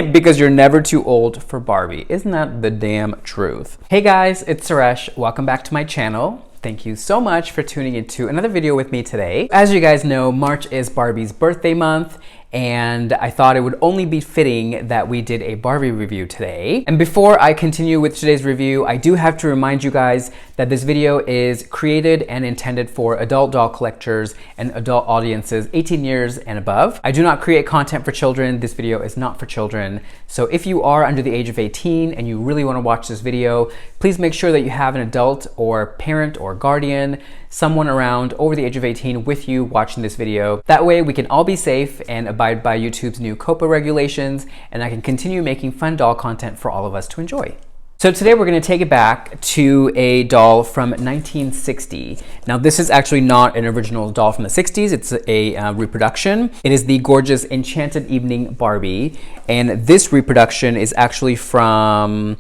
because you're never too old for Barbie. Isn't that the damn truth? Hey guys, it's Suresh. Welcome back to my channel. Thank you so much for tuning into another video with me today. As you guys know, March is Barbie's birthday month, and I thought it would only be fitting that we did a Barbie review today. And before I continue with today's review, I do have to remind you guys that this video is created and intended for adult doll collectors and adult audiences 18 years and above. I do not create content for children. This video is not for children. So if you are under the age of 18 and you really want to watch this video, please make sure that you have an adult or parent or guardian, someone around over the age of 18 with you watching this video. That way we can all be safe and abide by YouTube's new COPPA regulations, and I can continue making fun doll content for all of us to enjoy. So today we're going to take it back to a doll from 1960. Now this is actually not an original doll from the 60s, it's a reproduction. It is the gorgeous Enchanted Evening Barbie, and this reproduction is actually from,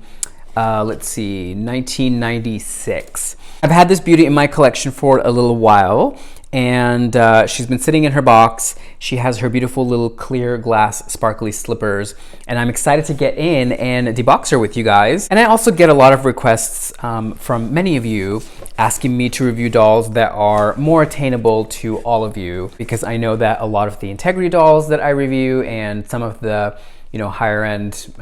let's see, 1996. I've had this beauty in my collection for a little while, and she's been sitting in her box. She has her beautiful little clear glass sparkly slippers, and I'm excited to get in and debox her with you guys. And I also get a lot of requests from many of you asking me to review dolls that are more attainable to all of you, because I know that a lot of the integrity dolls that I review and some of the higher end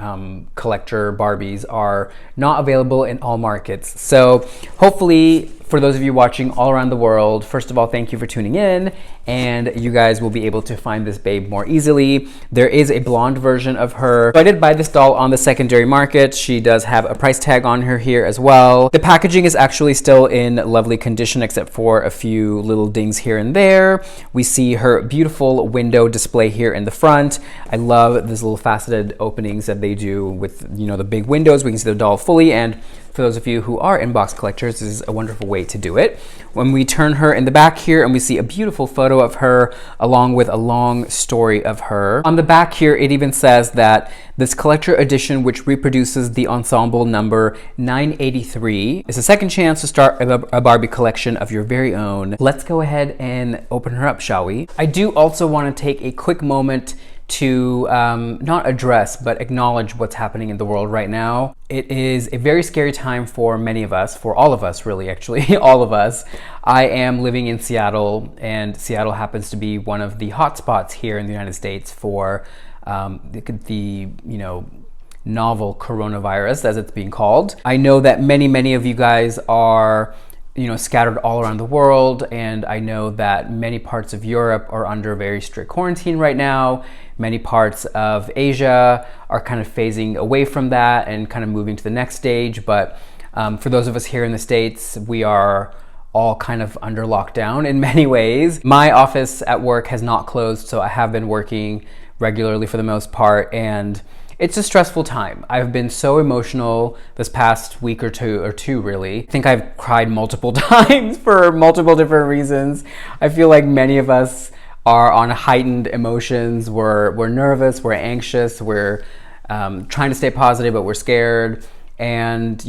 collector Barbies are not available in all markets. So hopefully for those of you watching all around the world, first of all, thank you for tuning in, and you guys will be able to find this babe more easily. There is a blonde version of her. So I did buy this doll on the secondary market. She does have a price tag on her here as well. The packaging is actually still in lovely condition except for a few little dings here and there. We see her beautiful window display here in the front. I love these little faceted openings that they do with the big windows. We can see the doll fully, and for those of you who are inbox collectors, this is a wonderful way to do it. When we turn her in the back here and we see a beautiful photo of her along with a long story of her. On the back here, it even says that this collector edition, which reproduces the ensemble number 983, is a second chance to start a Barbie collection of your very own. Let's go ahead and open her up, shall we? I do also want to take a quick moment to not address, but acknowledge what's happening in the world right now. It is a very scary time for many of us, for all of us really, actually, all of us. I am living in Seattle, and Seattle happens to be one of the hot spots here in the United States for the novel coronavirus, as it's being called. I know that many of you guys are scattered all around the world, and I know that many parts of Europe are under very strict quarantine right now. Many parts of Asia are kind of phasing away from that and kind of moving to the next stage. But for those of us here in the States, we are all kind of under lockdown in many ways. My office at work has not closed, so I have been working regularly for the most part, and it's a stressful time. I've been so emotional this past week or two really. I think I've cried multiple times for multiple different reasons. I feel like many of us are on heightened emotions. We're nervous, we're anxious, we're trying to stay positive, but we're scared. And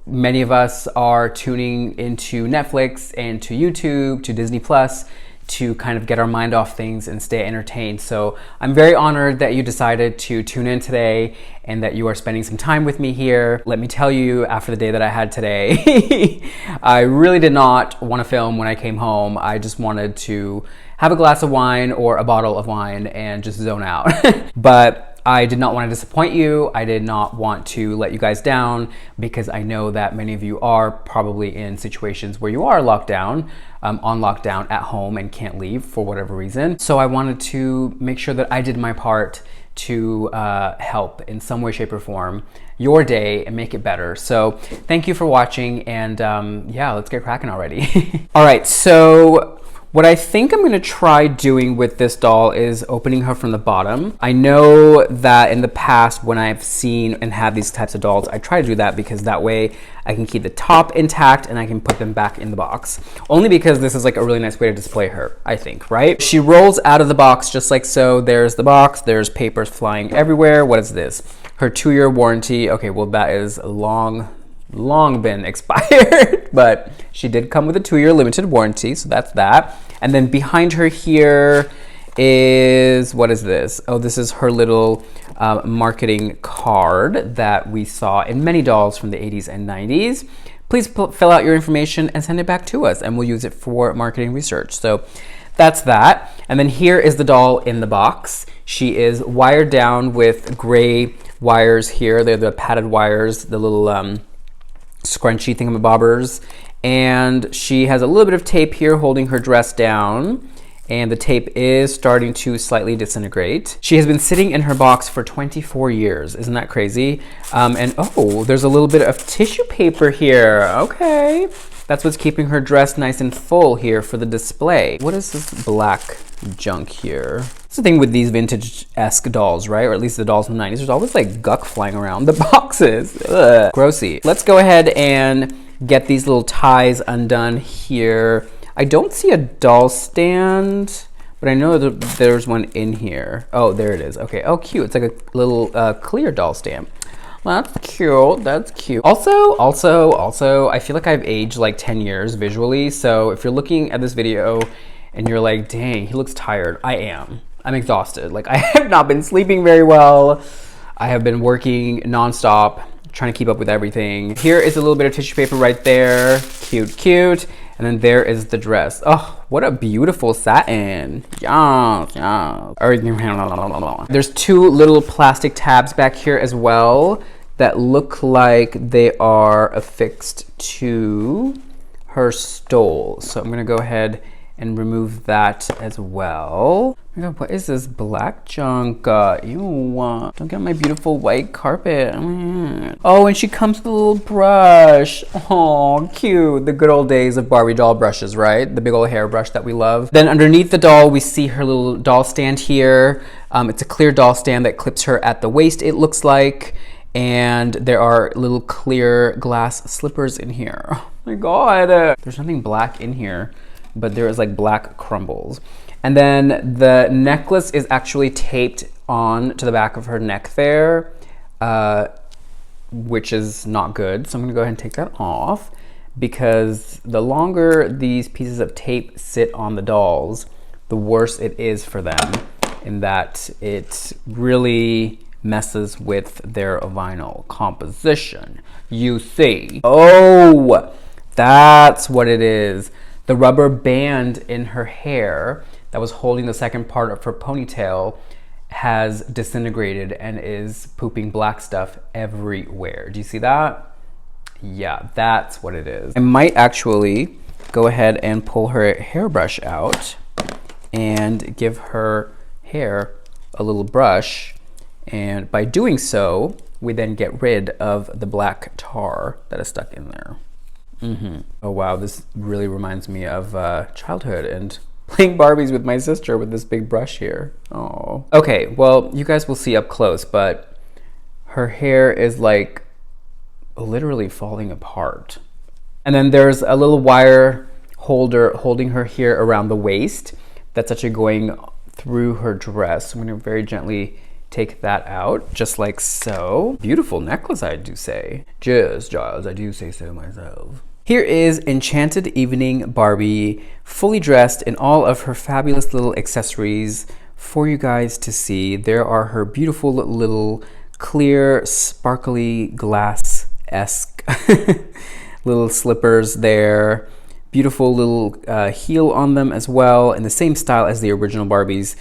many of us are tuning into Netflix and to YouTube, to Disney Plus, to kind of get our mind off things and stay entertained. So I'm very honored that you decided to tune in today and that you are spending some time with me here. Let me tell you, after the day that I had today, I really did not want to film when I came home. I just wanted to have a glass of wine or a bottle of wine and just zone out. But I did not want to disappoint you. I did not want to let you guys down, because I know that many of you are probably in situations where you are locked down, on lockdown at home and can't leave for whatever reason. So I wanted to make sure that I did my part to help in some way, shape, or form your day and make it better. So thank you for watching, and yeah, let's get cracking already. All right, so what I think I'm gonna try doing with this doll is opening her from the bottom. I know that in the past when I've seen and have these types of dolls, I try to do that because that way I can keep the top intact and I can put them back in the box. Only because this is like a really nice way to display her, I think, right? She rolls out of the box just like so. There's the box, there's papers flying everywhere. What is this? Her 2-year warranty. Okay, well that is long been expired, but she did come with a 2-year limited warranty, so that's that. And then behind her here is, what is this? Oh, this is her little marketing card that we saw in many dolls from the 80s and 90s. Please fill out your information and send it back to us, and we'll use it for marketing research. So that's that. And then here is the doll in the box. She is wired down with gray wires here. They're the padded wires, the little scrunchy thingamabobbers. And she has a little bit of tape here holding her dress down. And the tape is starting to slightly disintegrate. She has been sitting in her box for 24 years. Isn't that crazy? And oh, there's a little bit of tissue paper here. Okay. That's what's keeping her dress nice and full here for the display. What is this black junk here? It's the thing with these vintage-esque dolls, right? Or at least the dolls from the 90s. There's always like guck flying around the boxes. Ugh. Grossy. Let's go ahead and get these little ties undone here. I don't see a doll stand, but I know that there's one in here. Oh, there it is. Okay. Oh, cute. It's like a little clear doll stand. That's cute. That's cute. Also, I feel like I've aged like 10 years visually. So if you're looking at this video and you're like, dang, he looks tired. I am. I'm exhausted. Like, I have not been sleeping very well. I have been working nonstop, trying to keep up with everything. Here is a little bit of tissue paper right there. Cute, cute. And then there is the dress. Oh, what a beautiful satin. Yes, yes. There's two little plastic tabs back here as well that look like they are affixed to her stole. So I'm gonna go ahead and remove that as well. Oh my God, what is this black junk? Ew, don't get on my beautiful white carpet. Oh, and she comes with a little brush. Oh, cute. The good old days of Barbie doll brushes, right? The big old hairbrush that we love. Then underneath the doll, we see her little doll stand here. It's a clear doll stand that clips her at the waist, it looks like. And there are little clear glass slippers in here. Oh my God. There's nothing black in here, but there is like black crumbles. And then the necklace is actually taped on to the back of her neck there, which is not good. So I'm gonna go ahead and take that off, because the longer these pieces of tape sit on the dolls, the worse it is for them, in that it really messes with their vinyl composition. You see. Oh, that's what it is. The rubber band in her hair that was holding the second part of her ponytail has disintegrated and is pooping black stuff everywhere. Do you see that? Yeah, that's what it is. I might actually go ahead and pull her hairbrush out and give her hair a little brush. And by doing so, we then get rid of the black tar that is stuck in there. Oh wow, this really reminds me of childhood and playing Barbies with my sister with this big brush here. Oh. Okay, well, you guys will see up close, but her hair is like literally falling apart. And then there's a little wire holder holding her here around the waist that's actually going through her dress. I'm gonna very gently take that out, just like so. Beautiful necklace, I do say. Just, Giles, I do say so myself. Here is Enchanted Evening Barbie, fully dressed in all of her fabulous little accessories for you guys to see. There are her beautiful little clear, sparkly glass-esque little slippers there. Beautiful little heel on them as well, in the same style as the original Barbies,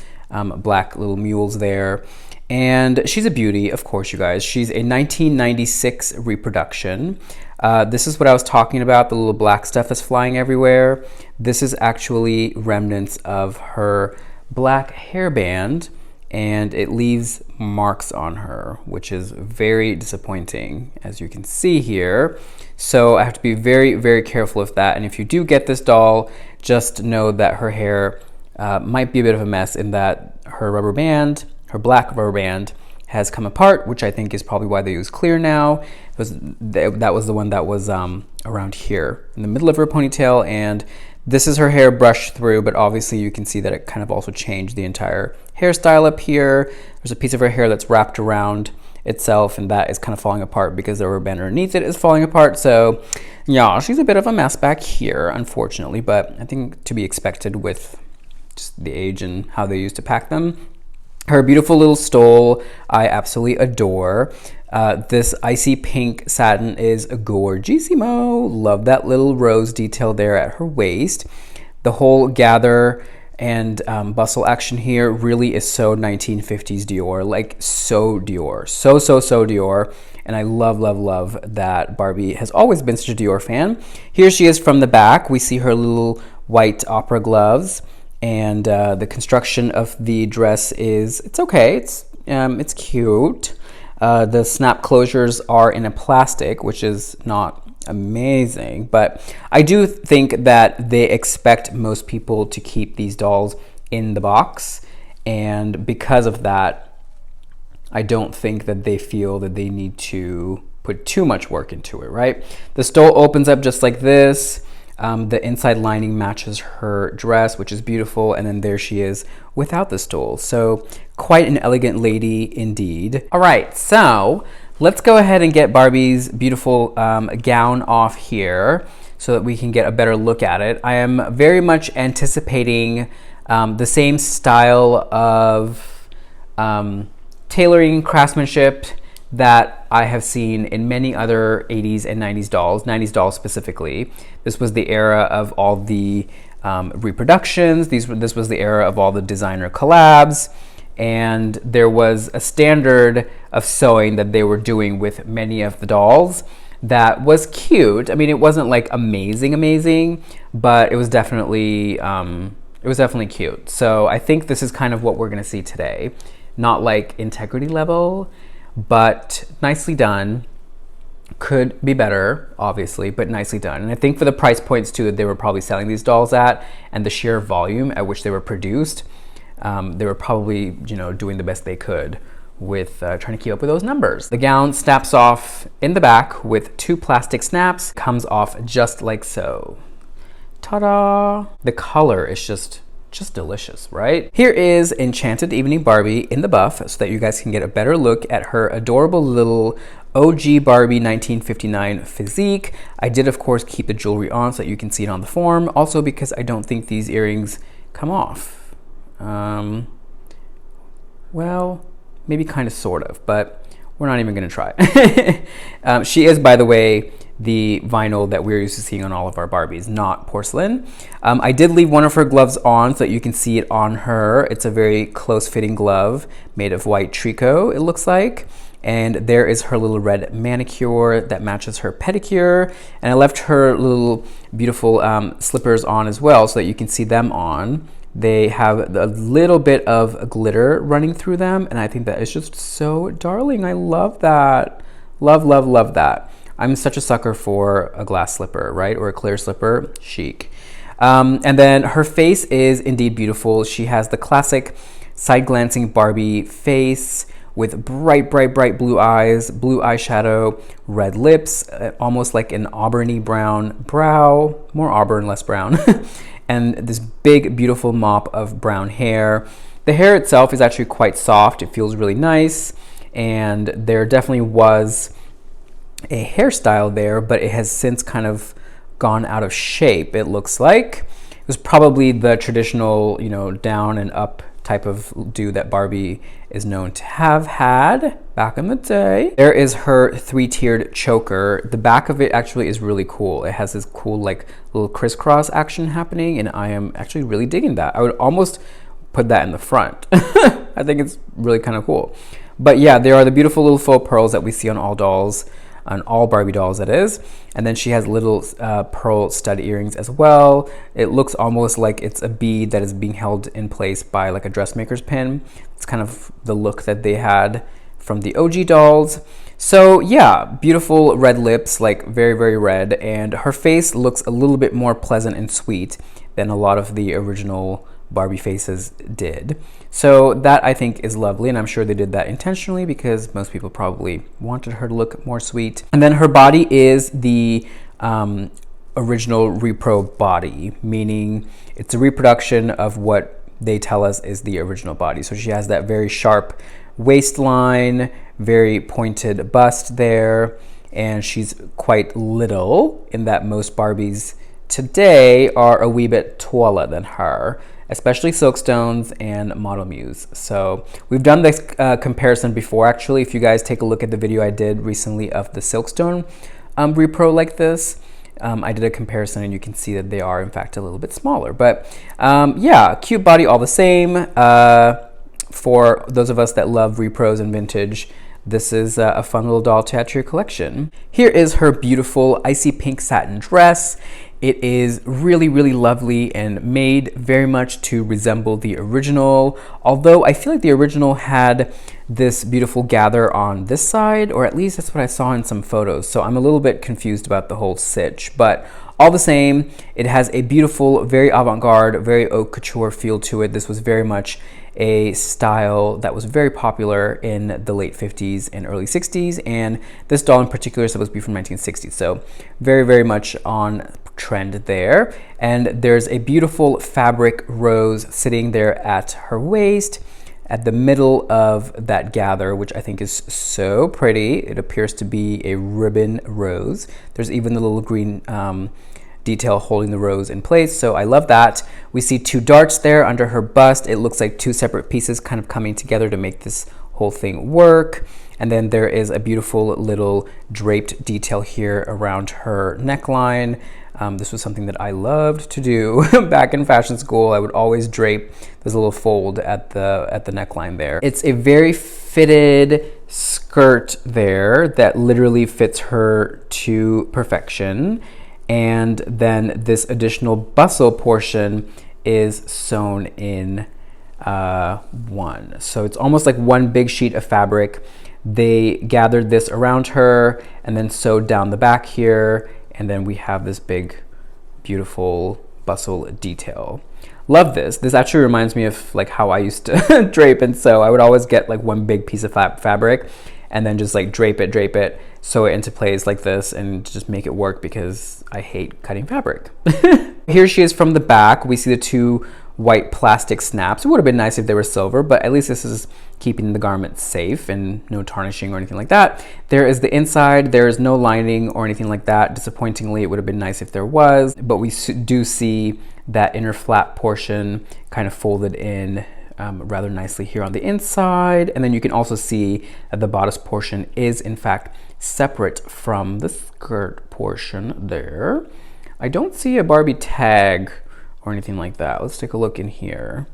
black little mules there. And she's a beauty, of course, you guys. She's a 1996 reproduction. This is what I was talking about, the little black stuff that's flying everywhere. This is actually remnants of her black hairband, and it leaves marks on her, which is very disappointing, as you can see here. So I have to be very, very careful of that. And if you do get this doll, just know that her hair might be a bit of a mess, in that her rubber band, her black rubber band, has come apart, which I think is probably why they use clear now. That was the one that was around here in the middle of her ponytail, and this is her hair brushed through, but obviously you can see that it kind of also changed the entire hairstyle up here. There's a piece of her hair that's wrapped around itself, and that is kind of falling apart because the rubber band underneath it is falling apart. So yeah, she's a bit of a mess back here, unfortunately, but I think to be expected with just the age and how they used to pack them. Her beautiful little stole, I absolutely adore. This icy pink satin is gorgeousimo. Love that little rose detail there at her waist. The whole gather and bustle action here really is so 1950s Dior, like so Dior, so Dior. And I love that Barbie has always been such a Dior fan. Here she is from the back. We see her little white opera gloves, and the construction of the dress is, it's okay, it's cute. The snap closures are in a plastic, which is not amazing, but I do think that they expect most people to keep these dolls in the box, and because of that, I don't think that they feel that they need to put too much work into it, right? The stole opens up just like this. The inside lining matches her dress, which is beautiful, and then there she is without the stole. So quite an elegant lady indeed. All right, so let's go ahead and get Barbie's beautiful gown off here so that we can get a better look at it. I am very much anticipating the same style of tailoring craftsmanship that I have seen in many other 80s and 90s dolls, 90s dolls specifically. This was the era of all the reproductions. This was the era of all the designer collabs. And there was a standard of sewing that they were doing with many of the dolls that was cute. I mean, it wasn't like amazing, but it was definitely cute. So I think this is kind of what we're gonna see today. Not like integrity level, but nicely done. Could be better, obviously, but nicely done. And I think for the price points too that they were probably selling these dolls at, and the sheer volume at which they were produced, they were probably, you know, doing the best they could with trying to keep up with those numbers. The gown snaps off in the back with 2 plastic snaps, comes off just like so. Ta-da! The color is just delicious, right? Here is Enchanted Evening Barbie in the buff so that you guys can get a better look at her adorable little OG Barbie 1959 physique. I did, of course, keep the jewelry on so that you can see it on the form. Also because I don't think these earrings come off. Well, maybe kind of, sort of, but we're not even gonna try. She is, by the way, the vinyl that we're used to seeing on all of our Barbies, not porcelain. I did leave one of her gloves on so that you can see it on her. It's a very close fitting glove made of white tricot, it looks like. And there is her little red manicure that matches her pedicure. And I left her little beautiful slippers on as well so that you can see them on. They have a little bit of glitter running through them, and I think that is just so darling. I love that. Love that. I'm such a sucker for a glass slipper, right? Or a clear slipper, chic. And then her face is indeed beautiful. She has the classic side-glancing Barbie face with bright blue eyes, blue eyeshadow, red lips, almost like an auburny brown brow, more auburn, less brown, and this big, beautiful mop of brown hair. The hair itself is actually quite soft. It feels really nice, and there definitely was a hairstyle there, but it has since kind of gone out of shape, it looks like. It was probably the traditional, you know, down and up type of do that Barbie is known to have had back in the day. There is her 3-tiered choker. The back of it actually is really cool. It has this cool like little crisscross action happening, and I am actually really digging that. I would almost put that in the front. I think it's really kind of cool. But yeah, there are the beautiful little faux pearls that we see on all dolls, on all Barbie dolls that is. And then she has little pearl stud earrings as well. It looks almost like it's a bead that is being held in place by like a dressmaker's pin. It's kind of the look that they had from the OG dolls. So yeah, beautiful red lips, like very red. And her face looks a little bit more pleasant and sweet than a lot of the original Barbie faces did. So that I think is lovely, and I'm sure they did that intentionally because most people probably wanted her to look more sweet. And then her body is the original repro body, meaning it's a reproduction of what they tell us is the original body. So she has that very sharp waistline, very pointed bust there, and she's quite little in that most Barbies today are a wee bit taller than her. especially Silkstones and Model Muse. So we've done this comparison before, actually. If you guys take a look at the video I did recently of the Silkstone repro like this, I did a comparison and you can see that they are in fact a little bit smaller. But yeah, cute body all the same. For those of us that love repros and vintage, this is a fun little doll to add to your collection. Here is her beautiful icy pink satin dress. It is really, really lovely and made very much to resemble the original. Although I feel like the original had this beautiful gather on this side, or at least that's what I saw in some photos. So I'm a little bit confused about the whole stitch, but all the same, it has a beautiful, very avant-garde, very haute couture feel to it. This was very much a style that was very popular in the late 50s and early 60s, and this doll in particular is supposed to be from 1960s, so very, very much on trend there. And there's a beautiful fabric rose sitting there at her waist at the middle of that gather, which I think is so pretty. It appears to be a ribbon rose. There's even the little green detail holding the rose in place, so I love that. We see two darts there under her bust. It looks like two separate pieces kind of coming together to make this whole thing work. And then there is a beautiful little draped detail here around her neckline. This was something that I loved to do back in fashion school. I would always drape this little fold at the neckline there. It's a very fitted skirt there that literally fits her to perfection. And then this additional bustle portion is sewn in one. So it's almost like one big sheet of fabric. They gathered this around her and then sewed down the back here. And then we have this big, beautiful bustle detail. Love this. This actually reminds me of like how I used to drape and sew. I would always get like one big piece of fabric and then just like drape it, sew it into place like this, and just make it work because I hate cutting fabric. Here she is from the back. We see the two white plastic snaps. It would have been nice if they were silver, but at least this is keeping the garment safe and no tarnishing or anything like that. There is the inside. There is no lining or anything like that. Disappointingly, it would have been nice if there was, but we do see that inner flap portion kind of folded in rather nicely here on the inside. And then you can also see that the bodice portion is in fact separate from the skirt portion there. I don't see a Barbie tag or anything like that. Let's take a look in here.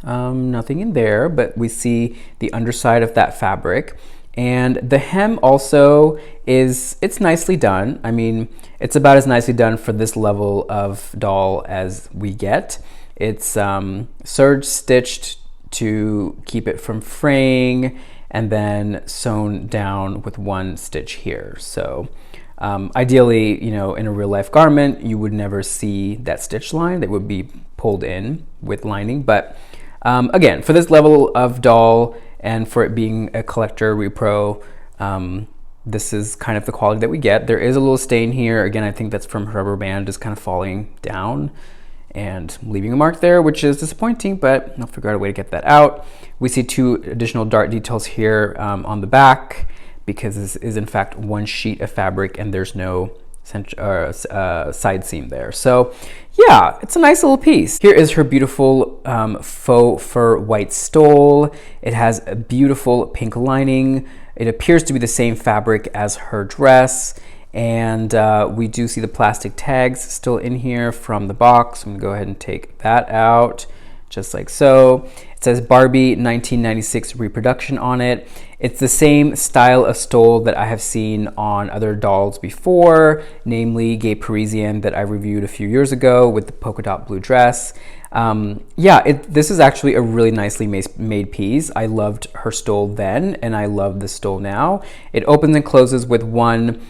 Nothing in there, but we see the underside of that fabric. And the hem also it's nicely done. I mean, it's about as nicely done for this level of doll as we get. It's serge stitched to keep it from fraying and then sewn down with one stitch here. So ideally, you know, in a real life garment, you would never see that stitch line. That would be pulled in with lining. But again, for this level of doll and for it being a collector repro, this is kind of the quality that we get. There is a little stain here. Again, I think that's from her rubber band just kind of falling down and leaving a mark there, which is disappointing, but I'll figure out a way to get that out. We see two additional dart details here on the back, because this is in fact one sheet of fabric and there's no side seam there. So yeah, it's a nice little piece. Here is her beautiful faux fur white stole. It has a beautiful pink lining. It appears to be the same fabric as her dress. And we do see the plastic tags still in here from the box. I'm gonna go ahead and take that out, just like so. It says Barbie 1996 reproduction on it. It's the same style of stole that I have seen on other dolls before, namely Gay Parisienne that I reviewed a few years ago with the polka dot blue dress. Yeah, this is actually a really nicely made piece. I loved her stole then, and I love the stole now. It opens and closes with one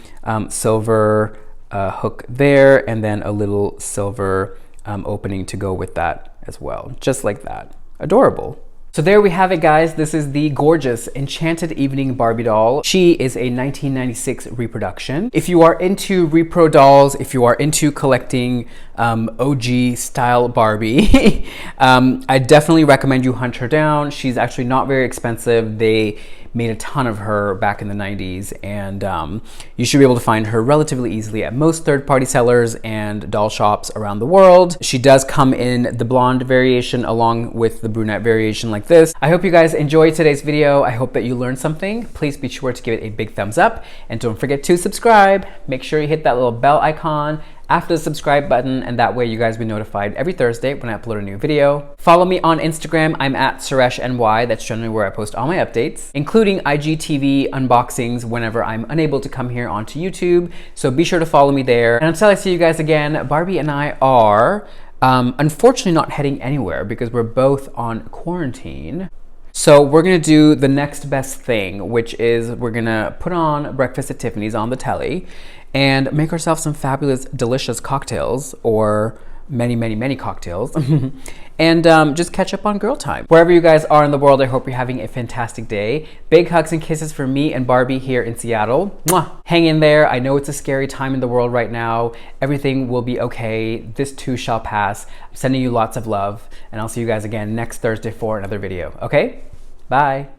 silver hook there, and then a little silver opening to go with that as well, just like that. Adorable. So there we have it, guys. This is the gorgeous Enchanted Evening Barbie doll. She is a 1996 reproduction. If you are into repro dolls, if you are into collecting OG style Barbie, I definitely recommend you hunt her down. She's actually not very expensive. They made a ton of her back in the 90s, and you should be able to find her relatively easily at most third-party sellers and doll shops around the world. She does come in the blonde variation along with the brunette variation like this. I hope you guys enjoyed today's video. I hope that you learned something. Please be sure to give it a big thumbs up, and don't forget to subscribe. Make sure you hit that little bell icon after the subscribe button, and that way you guys will be notified every Thursday when I upload a new video. Follow me on Instagram. I'm at SureshNY. That's generally where I post all my updates, including IGTV unboxings whenever I'm unable to come here onto YouTube. So be sure to follow me there. And until I see you guys again, Barbie and I are unfortunately not heading anywhere because we're both on quarantine. So we're gonna do the next best thing, which is we're gonna put on Breakfast at Tiffany's on the telly and make ourselves some fabulous, delicious cocktails, or many, many, many cocktails, and just catch up on girl time. Wherever you guys are in the world, I hope you're having a fantastic day. Big hugs and kisses from me and Barbie here in Seattle. Mwah! Hang in there. I know it's a scary time in the world right now. Everything will be okay. This too shall pass. I'm sending you lots of love, and I'll see you guys again next Thursday for another video. Okay? Bye.